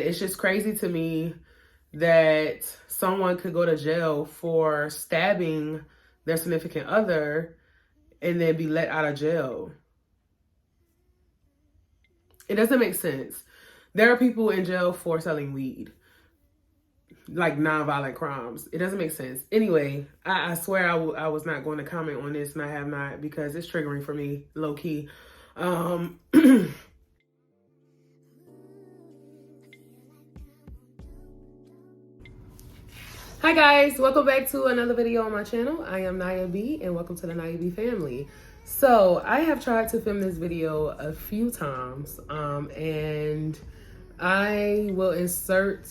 It's just crazy to me that someone could go to jail for stabbing their significant other and then be let out of jail. It doesn't make sense. There are people in jail for selling weed, like non-violent crimes. It doesn't make sense. Anyway, I swear I was not going to comment on this, and I have not, because it's triggering for me, low key. Hi guys, welcome back to another video on my channel. I am Nya B, and welcome to the Nya Be Family. So I have tried to film this video a few times, and I will insert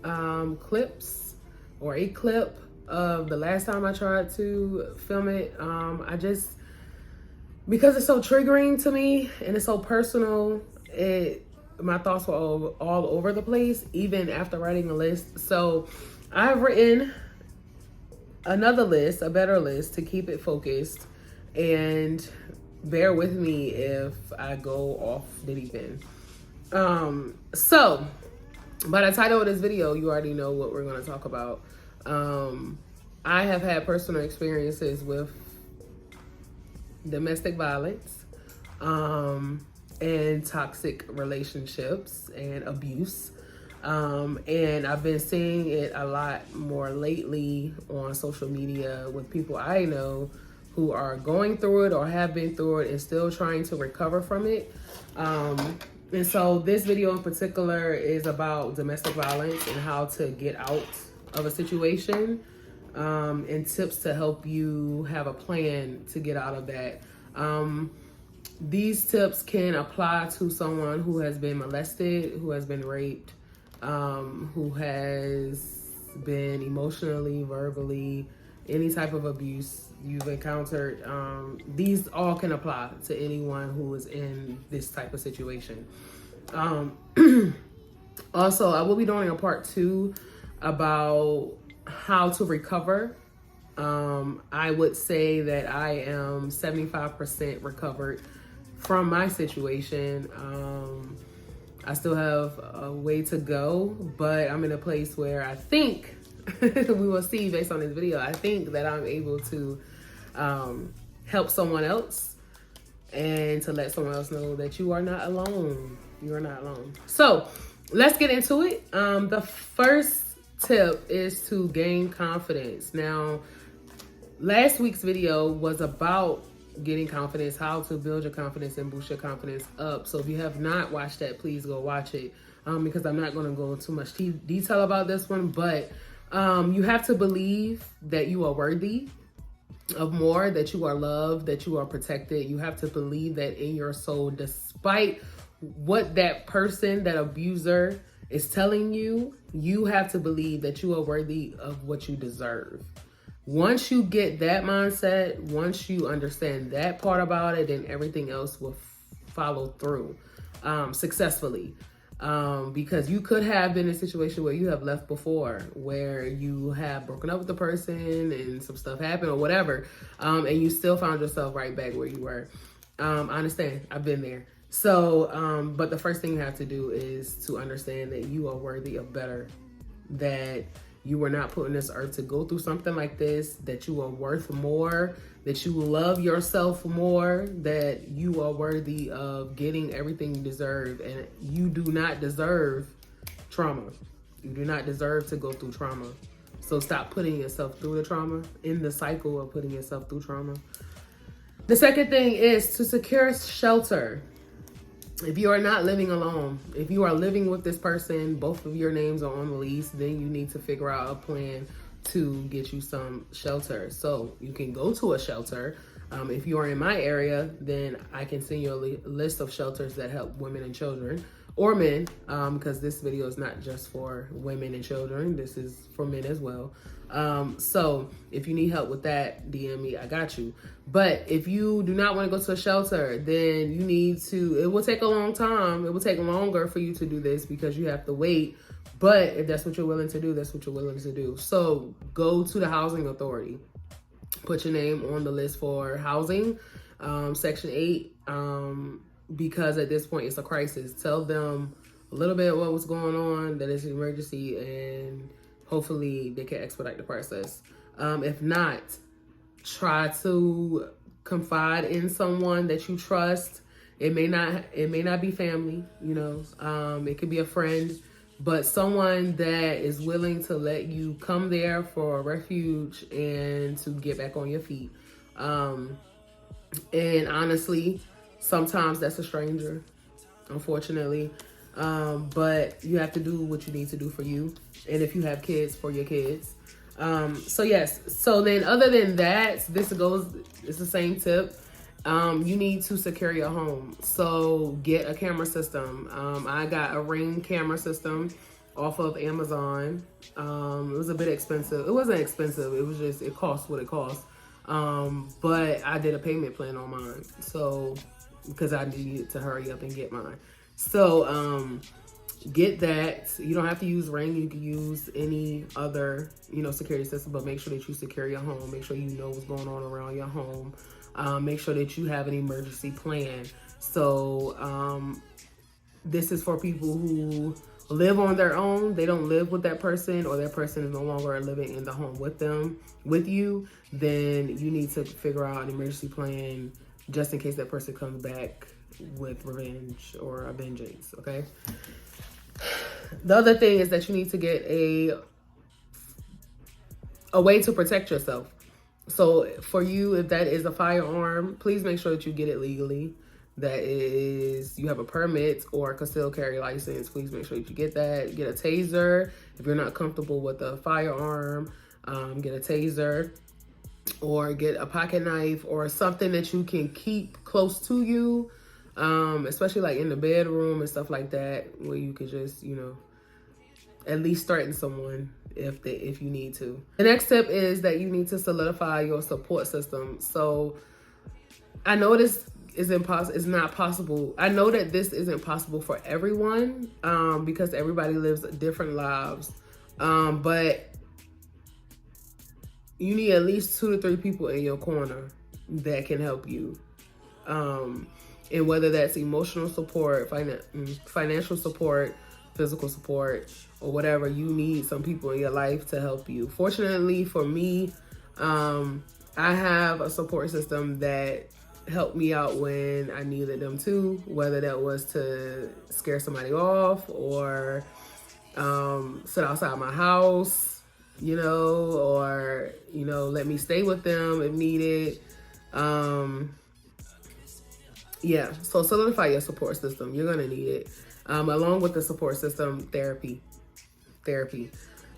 clips or a clip of the last time I tried to film it. Because it's so triggering to me and it's so personal, my thoughts were all over the place, even after writing a list. So I've written another list, a better list, to keep it focused, and bear with me if I go off the deep end. So by the title of this video, you already know what we're going to talk about. I have had personal experiences with domestic violence, and toxic relationships and abuse. And I've been seeing it a lot more lately on social media with people I know who are going through it or have been through it and still trying to recover from it. And so this video in particular is about domestic violence and how to get out of a situation, and tips to help you have a plan to get out of that. These tips can apply to someone who has been molested, who has been raped, who has been emotionally, verbally, any type of abuse you've encountered. These all can apply to anyone who is in this type of situation. Also, I will be doing a part 2 about how to recover. I would say that I am 75% recovered from my situation. I still have a way to go, but I'm in a place where I think, we will see based on this video, I think that I'm able to help someone else and to let someone else know that you are not alone. You are not alone. So let's get into it. The first tip is to gain confidence. Now, last week's video was about getting confidence, how to build your confidence and boost your confidence up. So if you have not watched that, please go watch it, because I'm not going to go into much detail about this one. But you have to believe that you are worthy of more, that you are loved, that you are protected. You have to believe that in your soul, despite what that person, that abuser, is telling you, you have to believe that you are worthy of what you deserve. Once you get that mindset, once you understand that part about it, then everything else will follow through successfully. Because you could have been in a situation where you have left before, where you have broken up with the person and some stuff happened or whatever, and you still found yourself right back where you were. I understand. I've been there. So, but the first thing you have to do is to understand that you are worthy of better, that you were not put on this earth to go through something like this, that you are worth more, that you love yourself more, that you are worthy of getting everything you deserve, and you do not deserve trauma. You do not deserve to go through trauma. So stop putting yourself through the trauma, in the cycle of putting yourself through trauma. The second thing is to secure shelter. If you are not living alone, if you are living with this person, both of your names are on the lease, then you need to figure out a plan to get you some shelter. So you can go to a shelter. If you are in my area, then I can send you a list of shelters that help women and children, or men, because this video is not just for women and children. This is for men as well. So if you need help with that, DM me, I got you. But if you do not want to go to a shelter, then you need to, it will take a long time. It will take longer for you to do this because you have to wait. But if that's what you're willing to do, that's what you're willing to do. So go to the housing authority. Put your name on the list for housing, Section 8, because at this point it's a crisis. Tell them a little bit of what was going on, that it's an emergency, and hopefully they can expedite the process. If not, try to confide in someone that you trust. It may not be family, you know. It could be a friend, but someone that is willing to let you come there for refuge and to get back on your feet. And honestly, sometimes that's a stranger, unfortunately. But you have to do what you need to do for you. And if you have kids, for your kids. So yes. So then other than that, it's the same tip. You need to secure your home. So get a camera system. I got a Ring camera system off of Amazon. It was a bit expensive. It wasn't expensive. It was just, it cost what it cost. But I did a payment plan on mine. So, because I needed to hurry up and get mine. So, get that. You don't have to use Ring. You can use any other, security system, but make sure that you secure your home. Make sure you know what's going on around your home. Make sure that you have an emergency plan. So, this is for people who live on their own. They don't live with that person, or that person is no longer living in the home with you. Then you need to figure out an emergency plan just in case that person comes back with revenge or a vengeance. Okay. The other thing is that you need to get a way to protect yourself. So for you, if that is a firearm, please make sure that you get it legally. That is, you have a permit or a concealed carry license. Please make sure that you get that. Get a taser. If you're not comfortable with a firearm, get a taser, or get a pocket knife or something that you can keep close to you, especially like in the bedroom and stuff like that, where you could just, at least threaten someone if you need to. The next tip is that you need to solidify your support system. So I know this is impossible. It's not possible. I know that this isn't possible for everyone, because everybody lives different lives. But you need at least 2 to 3 people in your corner that can help you. And whether that's emotional support, financial support, physical support, or whatever, you need some people in your life to help you. Fortunately for me, I have a support system that helped me out when I needed them to, whether that was to scare somebody off or sit outside my house, or, let me stay with them if needed. Yeah, so solidify your support system. You're going to need it. Along with the support system, therapy. Therapy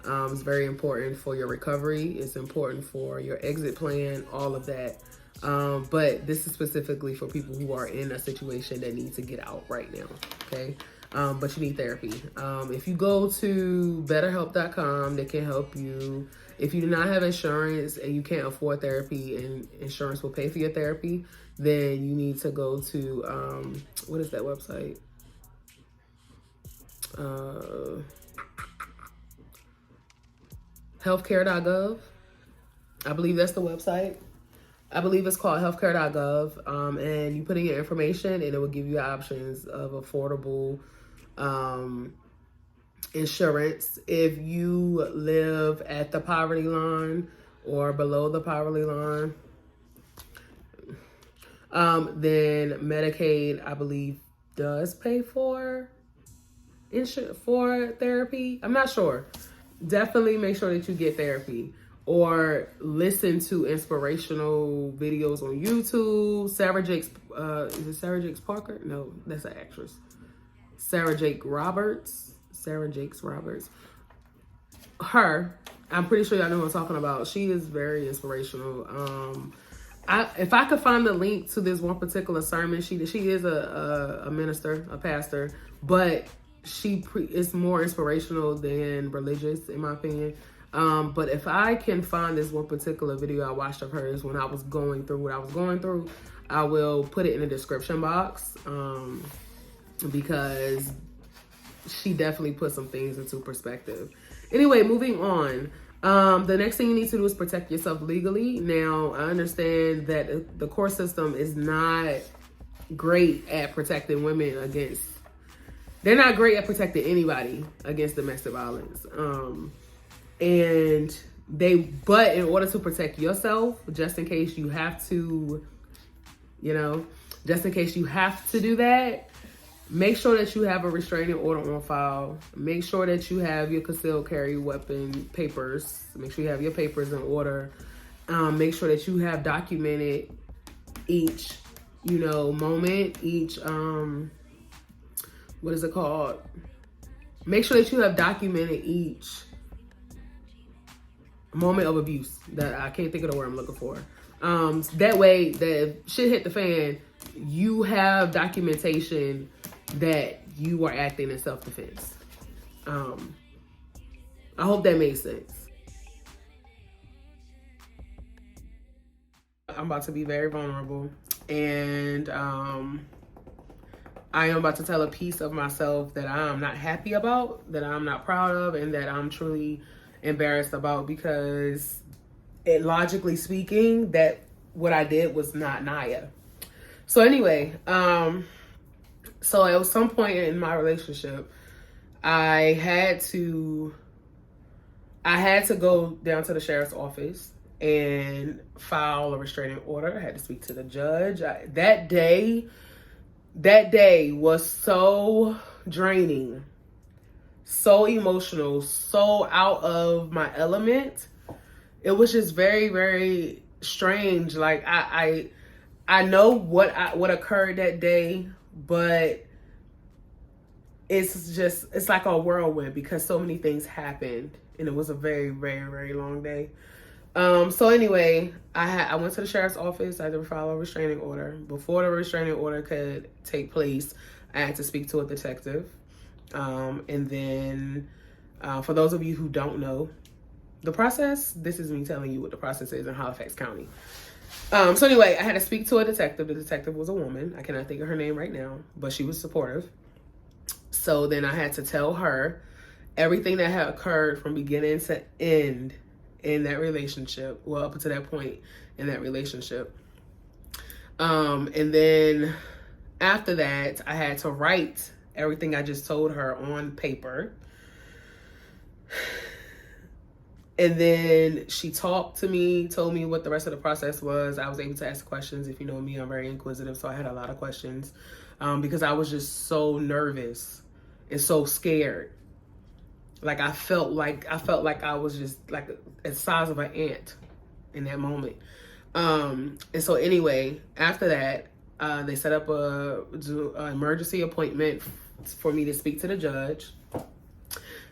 is very important for your recovery. It's important for your exit plan, all of that. But this is specifically for people who are in a situation that need to get out right now, okay? But you need therapy. If you go to betterhelp.com, they can help you. If you do not have insurance and you can't afford therapy and insurance will pay for your therapy, then you need to go to, what is that website? Healthcare.gov. I believe that's the website. I believe it's called healthcare.gov. And you put in your information and it will give you options of affordable insurance. If you live at the poverty line or below the poverty line, then Medicaid, I believe, does pay for therapy. I'm not sure. Definitely make sure that you get therapy or listen to inspirational videos on YouTube. Sarah Jakes, is it Sarah Jakes Parker? No, that's an actress. Sarah Jakes Roberts. Her, I'm pretty sure y'all know what I'm talking about. She is very inspirational. If I could find the link to this one particular sermon, she is a minister, a pastor, but she is more inspirational than religious, in my opinion. But if I can find this one particular video I watched of hers when I was going through what I was going through, I will put it in the description box, because she definitely put some things into perspective. Anyway, moving on. The next thing you need to do is protect yourself legally. Now, I understand that the court system is not great at protecting women against they're not great at protecting anybody against domestic violence. But in order to protect yourself, just in case you have to, just in case you have to do that, make sure that you have a restraining order on file. Make sure that you have your concealed carry weapon papers. Make sure you have your papers in order. Make sure that you have documented each, moment, each, what is it called? Make sure that you have documented each moment of abuse. That I can't think of the word I'm looking for. That way, that if shit hit the fan, you have documentation that you are acting in self-defense. I hope that makes sense. I'm about to be very vulnerable, and I am about to tell a piece of myself that I'm not happy about, that I'm not proud of, and that I'm truly embarrassed about, because logically speaking, that what I did was not Nya. So anyway, so at some point in my relationship, I had to go down to the sheriff's office and file a restraining order. I had to speak to the judge. That day was so draining, so emotional, so out of my element. It was just very, very strange. Like I know what occurred that day, but it's like a whirlwind, because so many things happened, and it was a very, very, very long day. So anyway, I went to the sheriff's office. I had to file a restraining order. Before the restraining order could take place, I had to speak to a detective. And then, for those of you who don't know the process, this is me telling you what the process is in Halifax County. So anyway, I had to speak to a detective. The detective was a woman. I cannot think of her name right now, but she was supportive. So then I had to tell her everything that had occurred from beginning to end in that relationship. Well, up to that point in that relationship. And then after that, I had to write everything I just told her on paper. And then she talked to me, told me what the rest of the process was. I was able to ask questions. If you know me, I'm very inquisitive, so I had a lot of questions, because I was just so nervous and so scared. Like I felt like I was just like the size of an ant in that moment. And so anyway, after that, they set up a emergency appointment for me to speak to the judge.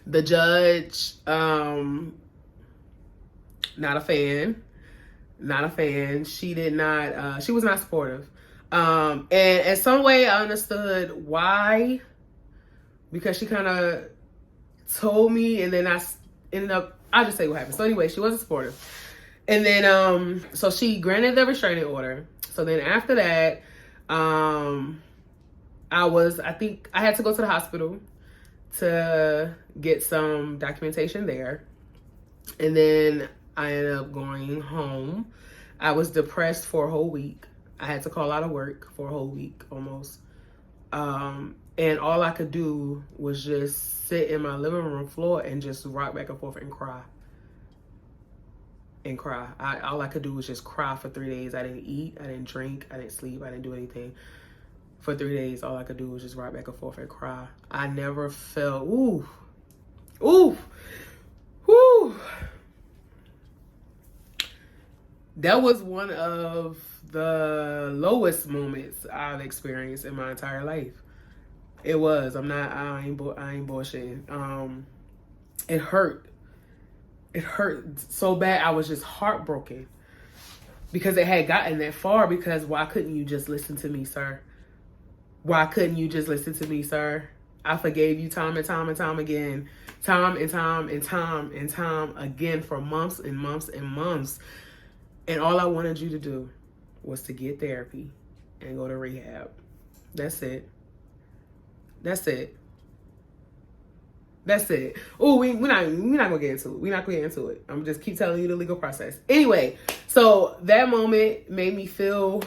The judge, not a fan. She was not supportive. And in some way I understood why, because she kind of told me, and then I'll just say what happened. So anyway, she wasn't supportive. And then, so she granted the restraining order. So then after that, I think I had to go to the hospital to get some documentation there. And then I ended up going home. I was depressed for a whole week. I had to call out of work for a whole week almost. And all I could do was just sit in my living room floor and just rock back and forth and cry. All I could do was just cry for 3 days. I didn't eat, I didn't drink, I didn't sleep, I didn't do anything. For 3 days, all I could do was just rock back and forth and cry. I never felt, ooh. That was one of the lowest moments I've experienced in my entire life. It was. I ain't bullshitting. It hurt. It hurt so bad. I was just heartbroken because it had gotten that far. Because why couldn't you just listen to me, sir? Why couldn't you just listen to me, sir? I forgave you time and time and time again. Time and time and time and time again for months and months and months. And all I wanted you to do was to get therapy and go to rehab. That's it. That's it. That's it. Oh, we're not gonna get into it. We're not gonna get into it. I'm just keep telling you the legal process. Anyway, so that moment made me feel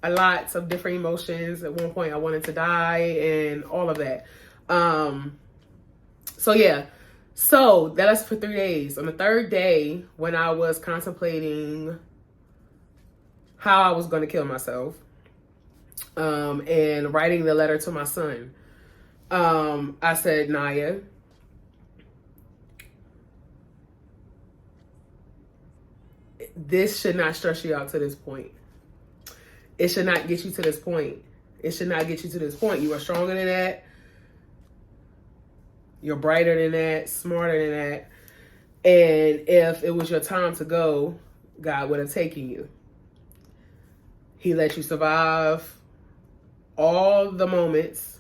a lot of different emotions. At one point, I wanted to die and all of that. So yeah. So that lasted for 3 days. On the third day, when I was contemplating how I was going to kill myself, and writing the letter to my son, I said, Nya, this should not stress you out to this point. It should not get you to this point. It should not get you to this point. You are stronger than that. You're brighter than that, smarter than that. And if it was your time to go, God would have taken you. He let you survive all the moments,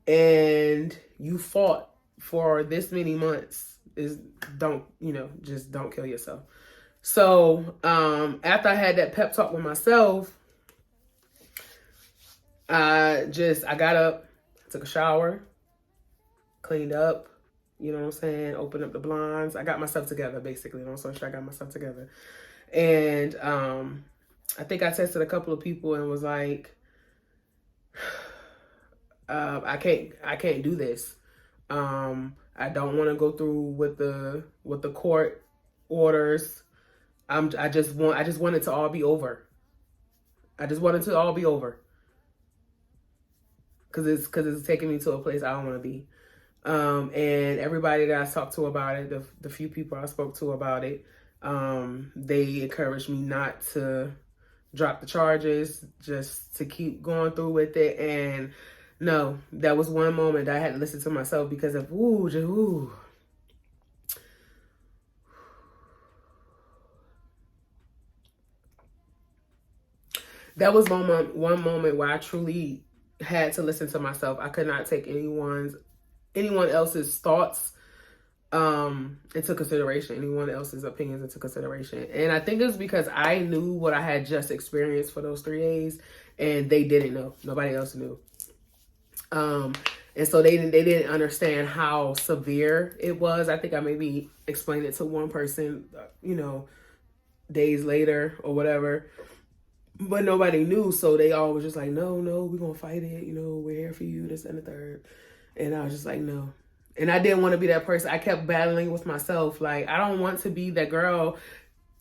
and you fought for this many months. Just don't kill yourself. So after I had that pep talk with myself, I got up, took a shower, cleaned up, you know what I'm saying, opened up the blinds. I got myself together, basically. I'm so sure I got myself together. And I think I texted a couple of people and was like, I can't do this. I don't want to go through with the court orders. I just want it to all be over. I just want it to all be over. Cause it's taking me to a place I don't want to be. And everybody that I talked to about it, the few people I spoke to about it, they encouraged me not to drop the charges, just to keep going through with it. And no, that was one moment that I had to listen to myself, because of that was one moment where I truly had to listen to myself. I could not take anyone else's thoughts into consideration, anyone else's opinions into consideration. And I think it was because I knew what I had just experienced for those 3 days, and they didn't know. Nobody else knew. And so they didn't understand how severe it was. I think I maybe explained it to one person, days later or whatever, but nobody knew. So they all was just like, no, we're going to fight it. We're here for you, this and the third. And I was just like, no. And I didn't want to be that person. I kept battling with myself. Like, I don't want to be that girl.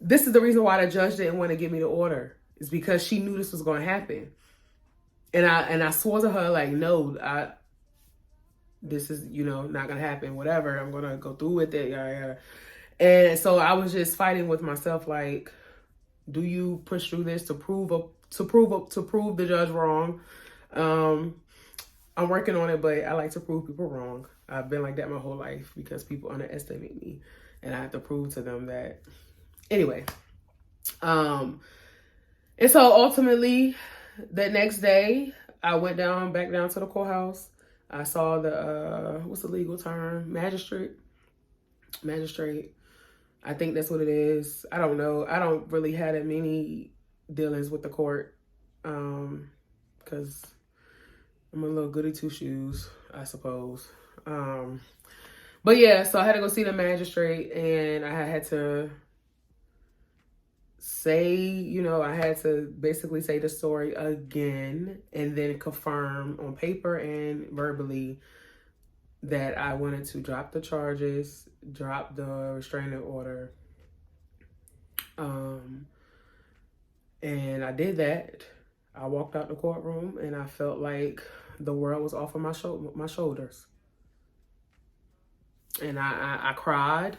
This is the reason why the judge didn't want to give me the order. It's because she knew this was going to happen. And I swore to her, like, no, this is, not going to happen. Whatever. I'm going to go through with it. Yeah. And so I was just fighting with myself. Like, do you push through this to prove the judge wrong? I'm working on it, but I like to prove people wrong. I've been like that my whole life because people underestimate me, and I have to prove to them that. Anyway, and so ultimately, the next day, I went back down to the courthouse. I saw the what's the legal term? Magistrate. I think that's what it is. I don't know. I don't really have that many dealings with the court, because I'm a little goody two shoes, I suppose. But yeah, so I had to go see the magistrate, and I had to say, I had to basically say the story again, and then confirm on paper and verbally that I wanted to drop the charges, drop the restraining order. And I did that. I walked out the courtroom, and I felt like the world was off of my shoulders. And I cried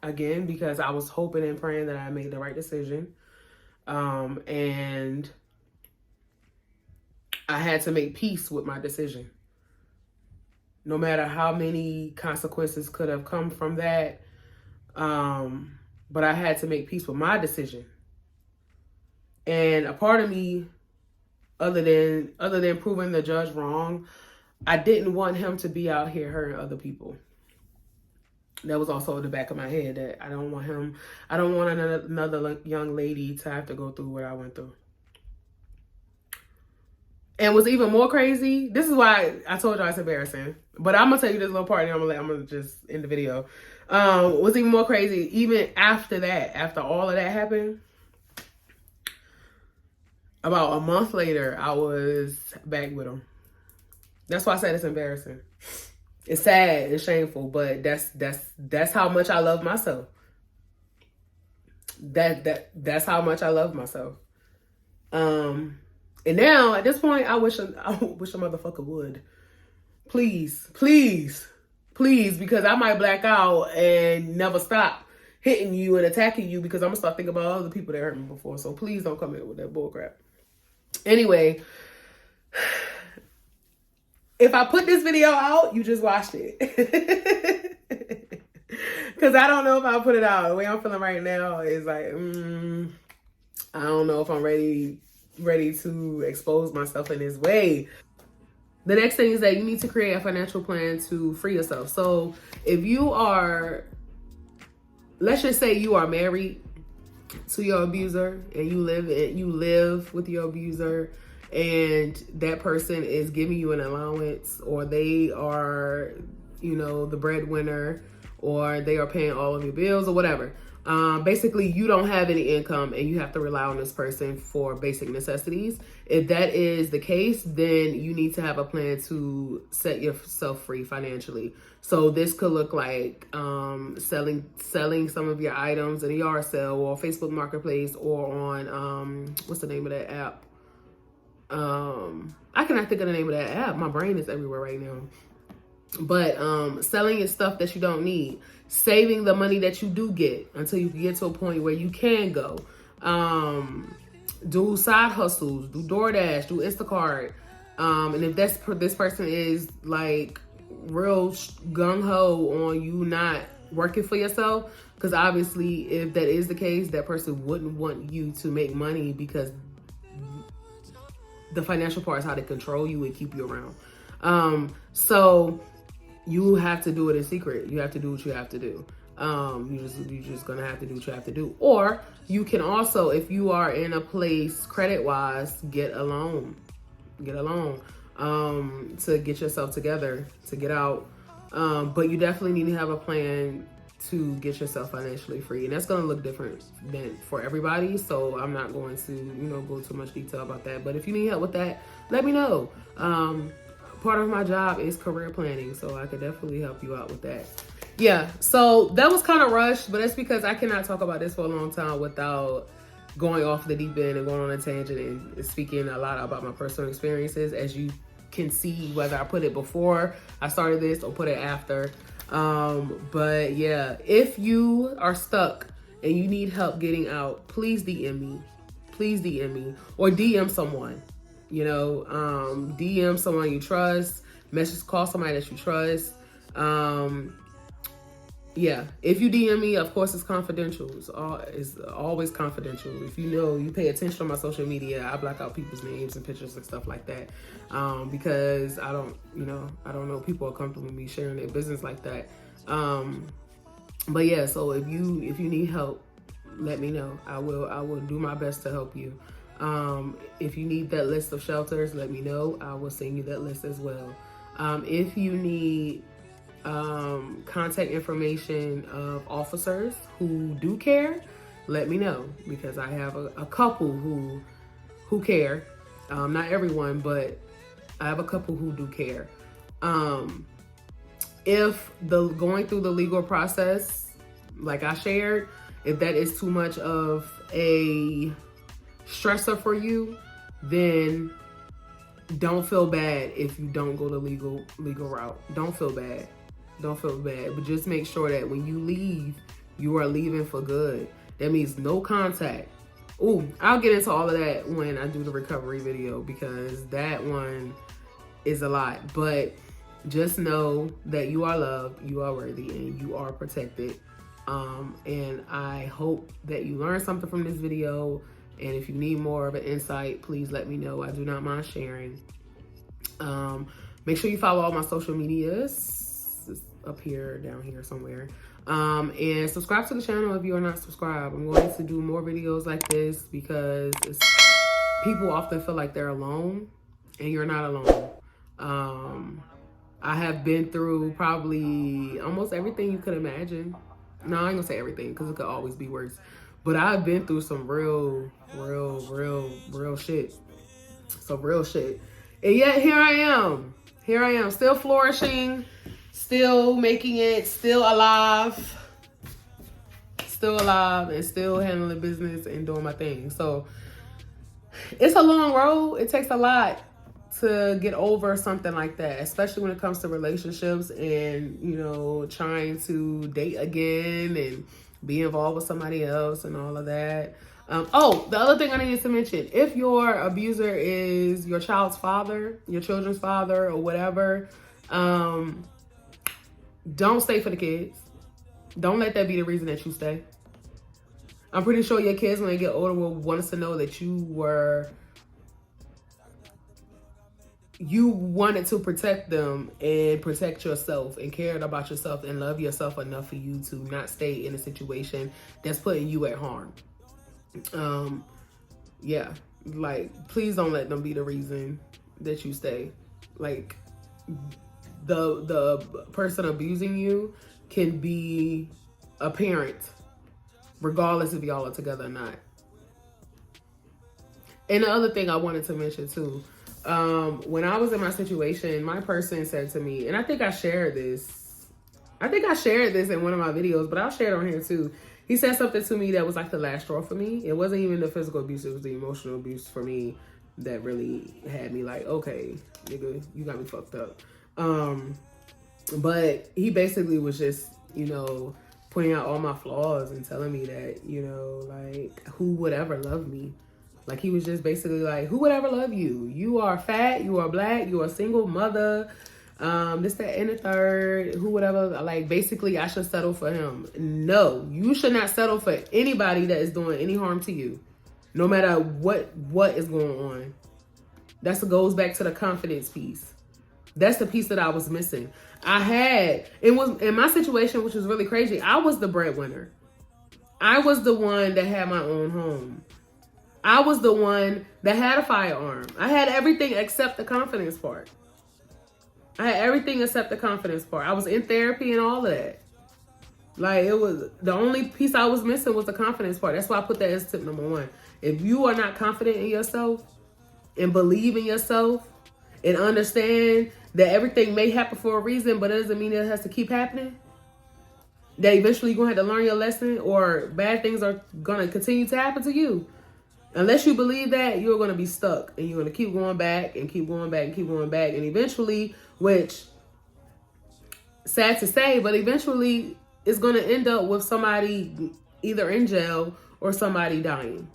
again, because I was hoping and praying that I made the right decision. And I had to make peace with my decision. No matter how many consequences could have come from that, but I had to make peace with my decision. And a part of me, other than proving the judge wrong, I didn't want him to be out here hurting other people. That was also in the back of my head, that I don't want another young lady to have to go through what I went through. And what's even more crazy, this is why I told y'all it's embarrassing, but I'm gonna tell you this little part, and I'm gonna just end the video. What's even more crazy, even after all of that happened, about a month later, I was back with him. That's why I said it's embarrassing. It's sad, it's shameful, but that's how much I love myself. That's how much I love myself. And now at this point, I wish a motherfucker would. Please, please, please, because I might black out and never stop hitting you and attacking you because I'm gonna start thinking about other people that hurt me before. So please don't come in with that bullcrap. Anyway, if I put this video out, you just watched it. Because I don't know if I'll put it out. The way I'm feeling right now is like, I don't know if I'm ready to expose myself in this way. The next thing is that you need to create a financial plan to free yourself. So if you are, let's just say you are married to your abuser and you live with your abuser, and that person is giving you an allowance, or they are, the breadwinner, or they are paying all of your bills or whatever. Basically, you don't have any income and you have to rely on this person for basic necessities. If that is the case, then you need to have a plan to set yourself free financially. So this could look like selling some of your items in a yard sale or Facebook Marketplace, or on what's the name of that app? I cannot think of the name of that app. My brain is everywhere right now. But selling is stuff that you don't need. Saving the money that you do get until you get to a point where you can go. Do side hustles, do DoorDash, do Instacart. And if this person is like real gung-ho on you not working for yourself, because obviously if that is the case, that person wouldn't want you to make money, because the financial part is how they control you and keep you around. So you have to do it in secret. You have to do what you have to do. You're just gonna have to do what you have to do. Or you can also, if you are in a place credit-wise, get a loan. To get yourself together, to get out. But you definitely need to have a plan to get yourself financially free. And that's gonna look different than for everybody. So I'm not going to, go too much detail about that. But if you need help with that, let me know. Part of my job is career planning, so I could definitely help you out with that. Yeah, so that was kind of rushed, but that's because I cannot talk about this for a long time without going off the deep end and going on a tangent and speaking a lot about my personal experiences. As you can see, whether I put it before I started this or put it after. But yeah, if you are stuck and you need help getting out, please DM me. Or DM someone. DM someone you trust, call somebody that you trust. Yeah, if you DM me, of course it's confidential. It's always confidential. If you pay attention on my social media, I black out people's names and pictures and stuff like that. Because I don't know people are comfortable with me sharing their business like that. But yeah, so if you need help, let me know. I will do my best to help you. If you need that list of shelters, let me know. I will send you that list as well. If you need contact information of officers who do care, let me know, because I have a couple who care. Not everyone, but I have a couple who do care. If going through the legal process, like I shared, if that is too much of a stressor for you, then don't feel bad if you don't go the legal route. Don't feel bad, but just make sure that when you leave, you are leaving for good. That means no contact. Ooh, I'll get into all of that when I do the recovery video, because that one is a lot. But just know that you are loved, you are worthy, and you are protected. And I hope that you learned something from this video. And if you need more of an insight, please let me know. I do not mind sharing. Make sure you follow all my social medias. It's up here, down here somewhere. And subscribe to the channel if you are not subscribed. I'm going to do more videos like this because people often feel like they're alone, and you're not alone. I have been through probably almost everything you could imagine. No, I ain't gonna say everything, because it could always be worse. But I've been through some real shit. Some real shit. And yet here I am. here I am, still flourishing, still making it, still alive, and still handling business and doing my thing. So it's a long road. It takes a lot to get over something like that, especially when it comes to relationships and, you know, trying to date again and be involved with somebody else and all of that. Oh, the other thing I needed to mention, if your abuser is your child's father, your children's father or whatever, don't stay for the kids. Don't let that be the reason that you stay. I'm pretty sure your kids, when they get older, will want us to know that you wanted to protect them and protect yourself and cared about yourself and love yourself enough for you to not stay in a situation that's putting you at harm. Yeah, like, please don't let them be the reason that you stay. Like, the person abusing you can be a parent, regardless if y'all are together or not. And the other thing I wanted to mention too, when I was in my situation, my person said to me, and I think I shared this in one of my videos, but I'll share it on here too. He said something to me that was like the last straw for me. It wasn't even the physical abuse, it was the emotional abuse for me that really had me like, okay, nigga, you got me fucked up. But he basically was just, you know, pointing out all my flaws and telling me that, you know, like, who would ever love me? Like, he was just basically like, who would ever love you? You are fat, you are black, you are a single mother, this, that, and the third, who would ever, like, basically I should settle for him. No, you should not settle for anybody that is doing any harm to you, no matter what is going on. That goes back to the confidence piece. That's the piece that I was missing. It was in my situation, which was really crazy. I was the breadwinner. I was the one that had my own home. I was the one that had a firearm. I had everything except the confidence part. I was in therapy and all of that. Like, it was the only piece I was missing was the confidence part. That's why I put that as tip number 1. If you are not confident in yourself and believe in yourself and understand that everything may happen for a reason, but it doesn't mean it has to keep happening, that eventually you're going to have to learn your lesson, or bad things are going to continue to happen to you. Unless you believe that, you're going to be stuck and you're going to keep going back and keep going back and keep going back. And eventually, which, sad to say, but eventually it's going to end up with somebody either in jail or somebody dying.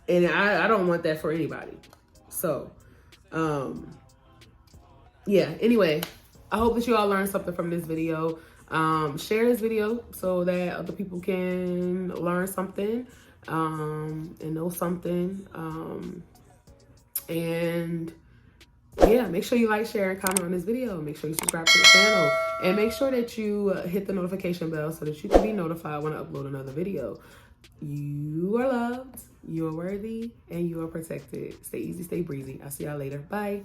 And I don't want that for anybody. So, yeah, anyway, I hope that you all learned something from this video. Share this video so that other people can learn something. And know something. And yeah, make sure you like, share, and comment on this video. Make sure you subscribe to the channel, and make sure that you hit the notification bell so that you can be notified when I upload another video. You are loved, you are worthy, and you are protected. Stay easy, stay breezy. I'll see y'all later. Bye.